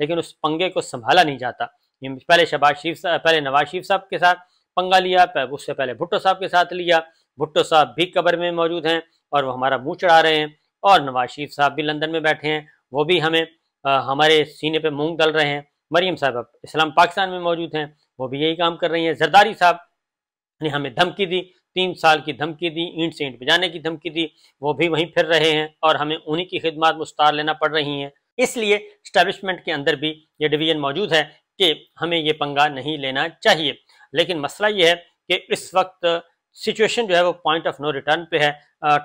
لیکن اس پنگے کو سنبھالا نہیں جاتا۔ پہلے نواز شریف صاحب کے ساتھ پنگا لیا، اس سے پہلے بھٹو صاحب کے ساتھ لیا، بھٹو صاحب بھی قبر میں موجود ہیں اور وہ ہمارا منہ چڑھا رہے ہیں، اور نواز شریف صاحب بھی لندن میں بیٹھے ہیں، وہ بھی ہمارے سینے پہ مونگ ڈل رہے ہیں۔ مریم صاحب اسلام پاکستان میں موجود ہیں، وہ بھی یہی کام کر رہی ہیں۔ زرداری صاحب نے ہمیں دھمکی دی، 3 سال کی دھمکی دی، اینٹ سے اینٹ بجانے کی دھمکی دی، وہ بھی وہیں پھر رہے ہیں اور ہمیں انہی کی خدمات مستعار لینا پڑ رہی ہیں۔ اس لیے اسٹیبلشمنٹ کے اندر بھی یہ ڈویژن موجود ہے کہ ہمیں یہ پنگا نہیں لینا چاہیے۔ لیکن مسئلہ یہ ہے کہ اس وقت سچویشن جو ہے وہ پوائنٹ آف نو ریٹرن پہ ہے،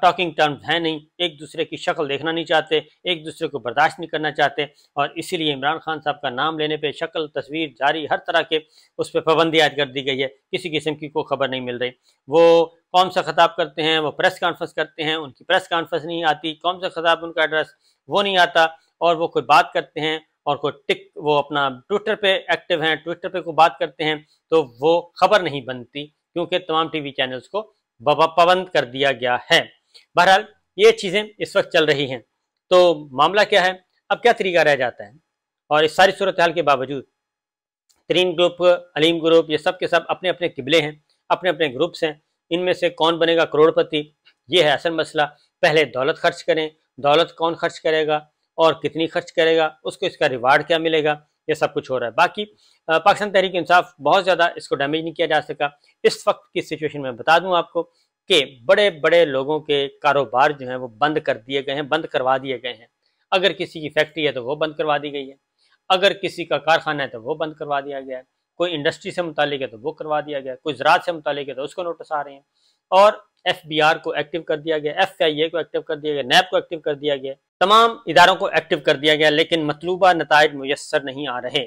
ٹاکنگ ٹرمز ہے نہیں، ایک دوسرے کی شکل دیکھنا نہیں چاہتے، ایک دوسرے کو برداشت نہیں کرنا چاہتے، اور اسی لیے عمران خان صاحب کا نام لینے پہ شکل، تصویر جاری، ہر طرح کے اس پہ پابندی عائد کر دی گئی ہے۔ کسی قسم کی کوئی خبر نہیں مل رہی۔ وہ قوم سے خطاب کرتے ہیں، وہ پریس کانفرنس کرتے ہیں، ان کی پریس کانفرنس نہیں آتی، قوم سے خطاب ان کا ایڈریس وہ نہیں آتا، اور وہ کوئی بات کرتے ہیں اور وہ اپنا ٹویٹر پہ ایکٹیو ہیں، ٹویٹر پہ کوئی بات کرتے ہیں تو وہ خبر نہیں بنتی، کیونکہ تمام ٹی وی چینلز کو پابند کر دیا گیا ہے۔ بہرحال یہ چیزیں اس وقت چل رہی ہیں، تو معاملہ کیا ہے، اب کیا طریقہ رہ جاتا ہے؟ اور اس ساری صورتحال کے باوجود ترین گروپ، علیم گروپ، یہ سب کے سب اپنے اپنے قبلے ہیں، اپنے اپنے گروپس ہیں، ان میں سے کون بنے گا کروڑ پتی، یہ ہے اصل مسئلہ۔ پہلے دولت خرچ کریں، دولت کون خرچ کرے گا اور کتنی خرچ کرے گا، اس کو اس کا ریوارڈ کیا ملے گا، یہ سب کچھ ہو رہا ہے۔ باقی پاکستان تحریک انصاف بہت زیادہ اس کو ڈیمیج نہیں کیا جا سکا۔ اس وقت کی سچویشن میں بتا دوں آپ کو کہ بڑے بڑے لوگوں کے کاروبار جو ہیں وہ بند کر دیے گئے ہیں، بند کروا دیے گئے ہیں۔ اگر کسی کی فیکٹری ہے تو وہ بند کروا دی گئی ہے، اگر کسی کا کارخانہ ہے تو وہ بند کروا دیا گیا ہے، کوئی انڈسٹری سے متعلق ہے تو وہ کروا دیا گیا ہے، کوئی زراعت سے متعلق ہے تو اس کو نوٹس آ رہے ہیں، اور ایف بی آر کو ایکٹیو کر دیا گیا، ایف آئی اے کو ایکٹیو کر دیا گیا، نیب کو ایکٹیو کر دیا گیا، تمام اداروں کو ایکٹیو کر دیا گیا، لیکن مطلوبہ نتائج میسر نہیں آ رہے۔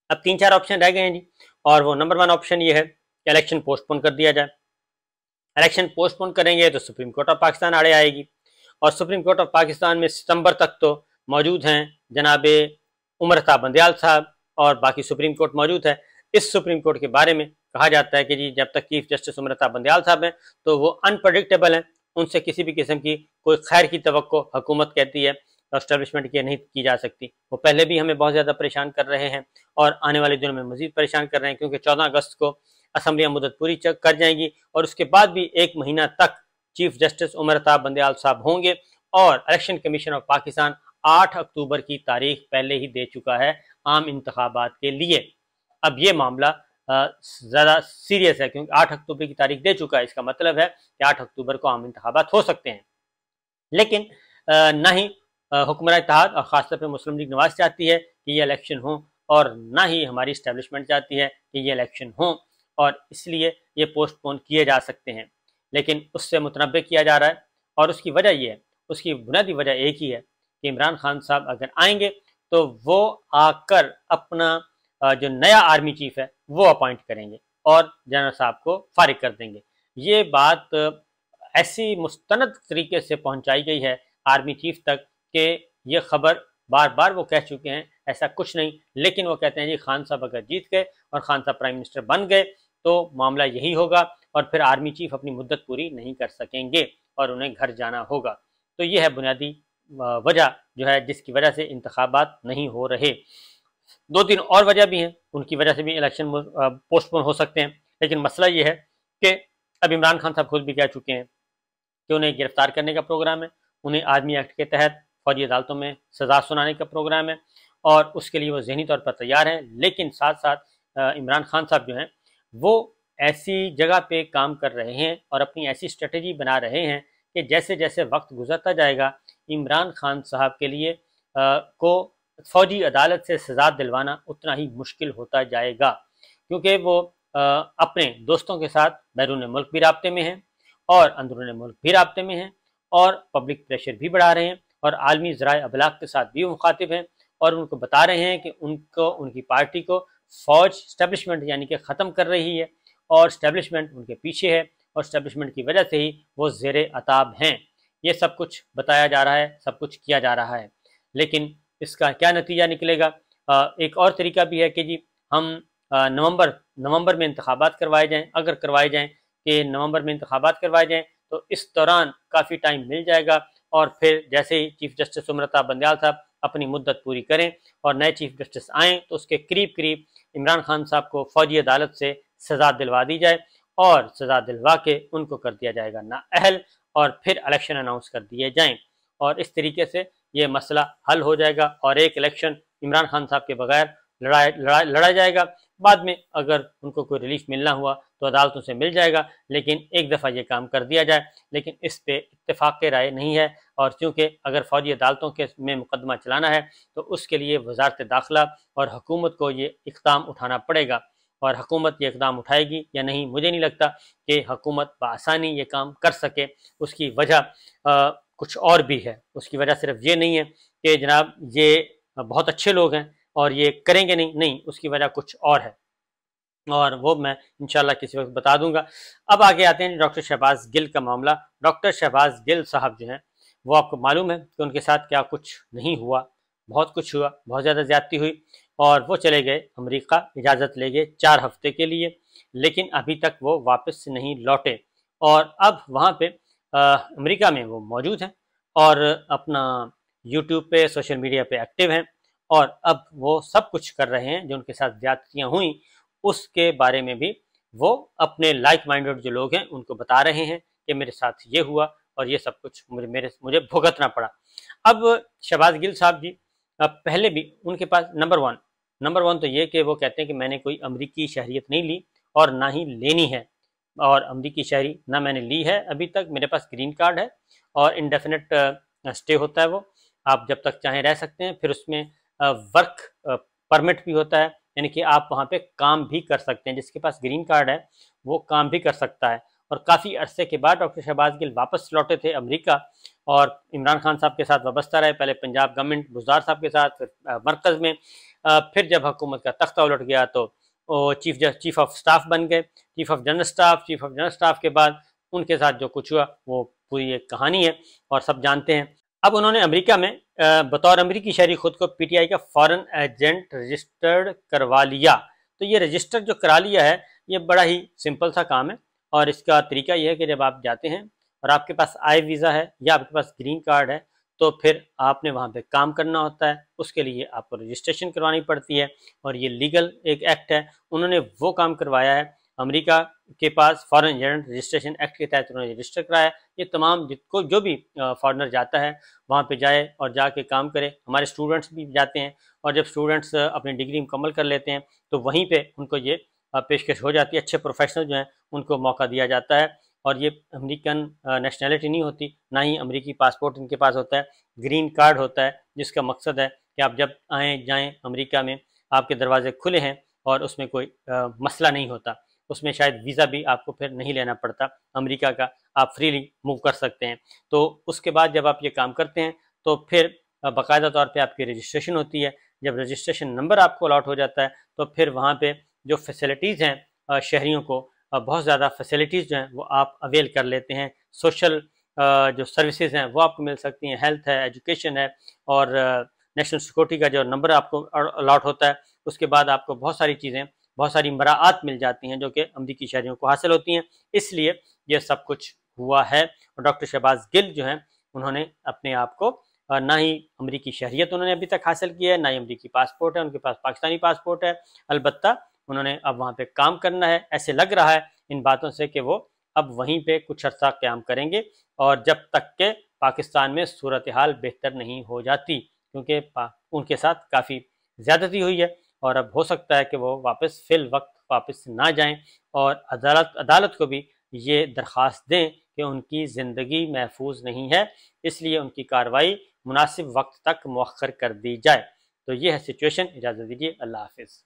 اب 3-4 آپشن رہ گئے ہیں جی، اور وہ نمبر 1 آپشن یہ ہے کہ الیکشن پوسٹ پون کر دیا جائے۔ الیکشن پوسٹ پون کریں گے تو سپریم کورٹ آف پاکستان آڑے آئے گی، اور سپریم کورٹ آف پاکستان میں ستمبر تک تو موجود ہیں جناب عمر عطا بندیال صاحب، اور باقی سپریم کورٹ موجود ہے۔ اس سپریم کورٹ کے بارے میں کہا جاتا ہے کہ جی جب تک چیف جسٹس عمر عطا بندیال صاحب ہیں تو وہ انپریڈکٹیبل ہیں، ان سے کسی بھی قسم کی کوئی خیر کی توقع حکومت کہتی ہے اسٹیبلشمنٹ کی نہیں کی جا سکتی۔ وہ پہلے بھی ہمیں بہت زیادہ پریشان کر رہے ہیں، اور آنے والے دنوں میں مزید پریشان کر رہے ہیں، کیونکہ 14 اگست کو اسمبلیاں مدت پوری کر جائیں گی، اور اس کے بعد بھی 1 مہینہ تک چیف جسٹس عمر عطا بندیال صاحب ہوں گے، اور الیکشن کمیشن آف پاکستان 8 اکتوبر کی تاریخ پہلے ہی دے چکا ہے عام انتخابات کے لیے۔ اب یہ معاملہ زیادہ سیریس ہے، کیونکہ 8 اکتوبر کی تاریخ دے چکا ہے، اس کا مطلب ہے کہ 8 اکتوبر کو عام انتخابات ہو سکتے ہیں، لیکن نہ ہی حکمراں اتحاد اور خاص طور پہ مسلم لیگ نواز چاہتی ہے کہ یہ الیکشن ہوں، اور نہ ہی ہماری اسٹیبلشمنٹ چاہتی ہے کہ یہ الیکشن ہوں، اور اس لیے یہ پوسٹ پون کیے جا سکتے ہیں، لیکن اس سے متنبع کیا جا رہا ہے، اور اس کی وجہ یہ ہے، اس کی بنیادی وجہ ایک ہی ہے کہ عمران خان صاحب اگر آئیں گے تو وہ آ کر اپنا جو نیا آرمی چیف ہے وہ اپوائنٹ کریں گے اور جنرل صاحب کو فارغ کر دیں گے۔ یہ بات ایسی مستند طریقے سے پہنچائی گئی ہے آرمی چیف تک کہ یہ خبر بار بار وہ کہہ چکے ہیں ایسا کچھ نہیں، لیکن وہ کہتے ہیں جی خان صاحب اگر جیت گئے اور خان صاحب پرائم منسٹر بن گئے تو معاملہ یہی ہوگا، اور پھر آرمی چیف اپنی مدت پوری نہیں کر سکیں گے اور انہیں گھر جانا ہوگا۔ تو یہ ہے بنیادی وجہ جو ہے جس کی وجہ سے انتخابات نہیں ہو رہے۔ 2-3 اور وجہ بھی ہیں، ان کی وجہ سے بھی الیکشن پوسٹ پون ہو سکتے ہیں، لیکن مسئلہ یہ ہے کہ اب عمران خان صاحب خود بھی کہہ چکے ہیں کہ انہیں گرفتار کرنے کا پروگرام ہے، انہیں آرمی ایکٹ کے تحت فوجی عدالتوں میں سزا سنانے کا پروگرام ہے، اور اس کے لیے وہ ذہنی طور پر تیار ہیں، لیکن ساتھ ساتھ عمران خان صاحب جو ہیں وہ ایسی جگہ پہ کام کر رہے ہیں اور اپنی ایسی اسٹریٹجی بنا رہے ہیں کہ جیسے جیسے وقت گزرتا جائے گا عمران خان صاحب کے لیے کو فوجی عدالت سے سزا دلوانا اتنا ہی مشکل ہوتا جائے گا، کیونکہ وہ اپنے دوستوں کے ساتھ بیرون ملک بھی رابطے میں ہیں اور اندرون ملک بھی رابطے میں ہیں، اور پبلک پریشر بھی بڑھا رہے ہیں، اور عالمی ذرائع ابلاغ کے ساتھ بھی مخاطب ہیں، اور ان کو بتا رہے ہیں کہ ان کی پارٹی کو فوج اسٹیبلشمنٹ یعنی کہ ختم کر رہی ہے، اور اسٹیبلشمنٹ ان کے پیچھے ہے، اور اسٹیبلشمنٹ کی وجہ سے ہی وہ زیر عتاب ہیں۔ یہ سب کچھ بتایا جا رہا ہے، سب کچھ کیا جا رہا ہے، لیکن اس کا کیا نتیجہ نکلے گا؟ ایک اور طریقہ بھی ہے کہ جی ہم نومبر میں انتخابات کروائے جائیں، اگر کروائے جائیں کہ نومبر میں انتخابات کروائے جائیں تو اس دوران کافی ٹائم مل جائے گا، اور پھر جیسے ہی چیف جسٹس عمر عطا بندیال صاحب اپنی مدت پوری کریں اور نئے چیف جسٹس آئیں تو اس کے قریب قریب عمران خان صاحب کو فوجی عدالت سے سزا دلوا دی جائے اور سزا دلوا کے ان کو کر دیا جائے گا نااہل اور پھر الیکشن اناؤنس کر دیے جائیں اور اس طریقے سے یہ مسئلہ حل ہو جائے گا اور ایک الیکشن عمران خان صاحب کے بغیر لڑا جائے گا۔ بعد میں اگر ان کو کوئی ریلیف ملنا ہوا تو عدالتوں سے مل جائے گا، لیکن ایک دفعہ یہ کام کر دیا جائے۔ لیکن اس پہ اتفاق رائے نہیں ہے اور چونکہ اگر فوجی عدالتوں کے میں مقدمہ چلانا ہے تو اس کے لیے وزارت داخلہ اور حکومت کو یہ اقدام اٹھانا پڑے گا، اور حکومت یہ اقدام اٹھائے گی یا نہیں مجھے نہیں لگتا کہ حکومت بآسانی یہ کام کر سکے۔ اس کی وجہ کچھ اور بھی ہے، اس کی وجہ صرف یہ نہیں ہے کہ جناب یہ بہت اچھے لوگ ہیں اور یہ کریں گے نہیں، اس کی وجہ کچھ اور ہے اور وہ میں انشاءاللہ کسی وقت بتا دوں گا۔ اب آگے آتے ہیں ڈاکٹر شہباز گل کا معاملہ۔ ڈاکٹر شہباز گل صاحب جو ہیں وہ آپ کو معلوم ہے کہ ان کے ساتھ کیا کچھ نہیں ہوا، بہت کچھ ہوا، بہت زیادہ زیادتی ہوئی اور وہ چلے گئے امریکہ، اجازت لے گئے 4 ہفتے کے لیے، لیکن ابھی تک وہ واپس نہیں لوٹے اور اب وہاں پہ امریکہ میں وہ موجود ہیں اور اپنا یوٹیوب پہ سوشل میڈیا پہ ایکٹیو ہیں اور اب وہ سب کچھ کر رہے ہیں جو ان کے ساتھ زیادتیاں ہوئیں اس کے بارے میں بھی وہ اپنے لائک مائنڈڈ جو لوگ ہیں ان کو بتا رہے ہیں کہ میرے ساتھ یہ ہوا اور یہ سب کچھ مجھے بھگتنا پڑا۔ اب شہباز گل صاحب جی پہلے بھی ان کے پاس نمبر ون تو یہ کہ وہ کہتے ہیں کہ میں نے کوئی امریکی شہریت نہیں لی اور نہ ہی لینی ہے، اور امریکی شہری نہ میں نے لی ہے ابھی تک، میرے پاس گرین کارڈ ہے اور انڈیفینٹ اسٹے ہوتا ہے، وہ آپ جب تک چاہیں رہ سکتے ہیں، پھر اس میں ورک پرمٹ بھی ہوتا ہے، یعنی کہ آپ وہاں پہ کام بھی کر سکتے ہیں، جس کے پاس گرین کارڈ ہے وہ کام بھی کر سکتا ہے۔ اور کافی عرصے کے بعد ڈاکٹر شہباز گل واپس لوٹے تھے امریکہ اور عمران خان صاحب کے ساتھ وابستہ رہے، پہلے پنجاب گورنمنٹ بزدار صاحب کے ساتھ، پھر مرکز میں، پھر جب حکومت کا تختہ الٹ گیا تو چیف آف سٹاف بن گئے، چیف آف جنرل سٹاف کے بعد ان کے ساتھ جو کچھ ہوا وہ پوری ایک کہانی ہے اور سب جانتے ہیں۔ اب انہوں نے امریکہ میں بطور امریکی شہری خود کو پی ٹی آئی کا فارن ایجنٹ رجسٹرڈ کروا لیا۔ تو یہ رجسٹر جو کرا لیا ہے یہ بڑا ہی سمپل سا کام ہے اور اس کا طریقہ یہ ہے کہ جب آپ جاتے ہیں اور آپ کے پاس آئی ویزا ہے یا آپ کے پاس گرین کارڈ ہے تو پھر آپ نے وہاں پہ کام کرنا ہوتا ہے، اس کے لیے آپ کو رجسٹریشن کروانی پڑتی ہے اور یہ لیگل ایک ایکٹ ہے۔ انہوں نے وہ کام کروایا ہے امریکہ کے پاس، فارن ایجنٹ رجسٹریشن ایکٹ کے تحت انہوں نے رجسٹر کرایا۔ یہ تمام جو بھی فارنر جاتا ہے وہاں پہ جائے اور جا کے کام کرے۔ ہمارے اسٹوڈنٹس بھی جاتے ہیں اور جب اسٹوڈنٹس اپنی ڈگری مکمل کر لیتے ہیں تو وہیں پہ ان کو یہ پیشکش ہو جاتی ہے، اچھے پروفیشنل جو ہیں ان کو موقع دیا جاتا ہے اور یہ امریکن نیشنلٹی نہیں ہوتی، نہ ہی امریکی پاسپورٹ ان کے پاس ہوتا ہے، گرین کارڈ ہوتا ہے جس کا مقصد ہے کہ آپ جب آئیں جائیں امریکہ میں آپ کے دروازے کھلے ہیں اور اس میں کوئی مسئلہ نہیں ہوتا، اس میں شاید ویزا بھی آپ کو پھر نہیں لینا پڑتا امریکہ کا، آپ فریلی موو کر سکتے ہیں۔ تو اس کے بعد جب آپ یہ کام کرتے ہیں تو پھر باقاعدہ طور پہ آپ کی رجسٹریشن ہوتی ہے۔ جب رجسٹریشن نمبر آپ کو الاٹ ہو جاتا ہے تو پھر وہاں پہ جو فیسلٹیز ہیں شہریوں کو، بہت زیادہ فیسلٹیز جو ہیں وہ آپ اویل کر لیتے ہیں، سوشل جو سروسز ہیں وہ آپ کو مل سکتی ہیں، ہیلتھ ہے، ایجوکیشن ہے اور نیشنل سیکورٹی کا جو نمبر آپ کو الاٹ ہوتا ہے، اس کے بعد آپ کو بہت ساری چیزیں، بہت ساری مراعات مل جاتی ہیں جو کہ امریکی شہریوں کو حاصل ہوتی ہیں۔ اس لیے یہ سب کچھ ہوا ہے اور ڈاکٹر شہباز گل جو ہیں انہوں نے اپنے آپ کو نہ ہی امریکی شہریت انہوں نے ابھی تک حاصل کی ہے، نہ ہی امریکی پاسپورٹ ہے، ان کے پاس پاکستانی پاسپورٹ ہے، البتہ انہوں نے اب وہاں پہ کام کرنا ہے۔ ایسے لگ رہا ہے ان باتوں سے کہ وہ اب وہیں پہ کچھ عرصہ قیام کریں گے اور جب تک کہ پاکستان میں صورتحال بہتر نہیں ہو جاتی، کیونکہ ان کے ساتھ کافی زیادتی ہوئی ہے اور اب ہو سکتا ہے کہ وہ واپس فی الوقت واپس نہ جائیں اور عدالت کو بھی یہ درخواست دیں کہ ان کی زندگی محفوظ نہیں ہے، اس لیے ان کی کارروائی مناسب وقت تک مؤخر کر دی جائے۔ تو یہ ہے سچویشن۔ اجازت دیجیے، اللہ حافظ۔